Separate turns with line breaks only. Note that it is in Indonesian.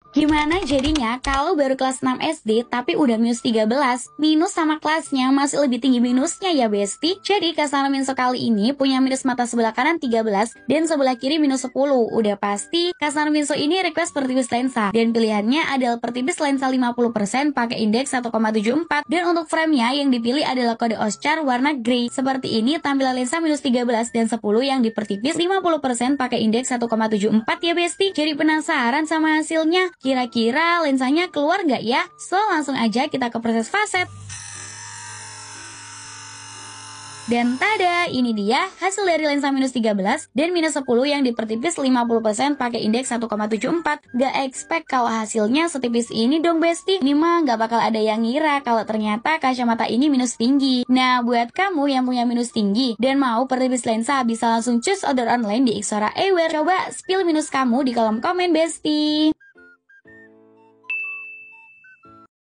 Gimana jadinya kalau baru kelas 6 SD tapi udah minus 13? Minus sama kelasnya masih lebih tinggi minusnya ya besti. Jadi Kasana Minso kali ini punya minus mata sebelah kanan 13 dan sebelah kiri minus 10. Udah pasti Kasana Minso ini request pertipis lensa. Dan pilihannya adalah pertipis lensa 50% pakai indeks 1,74. Dan untuk framenya yang dipilih adalah kode Oscar warna grey. Seperti ini tampilan lensa minus 13 dan 10 yang dipertipis 50% pakai indeks 1,74 ya besti. Jadi penasaran sama hasilnya? Kira-kira lensanya keluar nggak ya? So, langsung aja kita ke proses facet. Dan tada, ini dia hasil dari lensa minus 13 dan minus 10 yang dipertipis 50% pakai indeks 1,74. Gak expect kalau hasilnya setipis ini dong besti. Ini mah gak bakal ada yang ngira kalau ternyata kacamata ini minus tinggi. Nah, buat kamu yang punya minus tinggi dan mau pertipis lensa, bisa langsung choose order online di Ixora Eyewear. Coba spill minus kamu di kolom komen besti.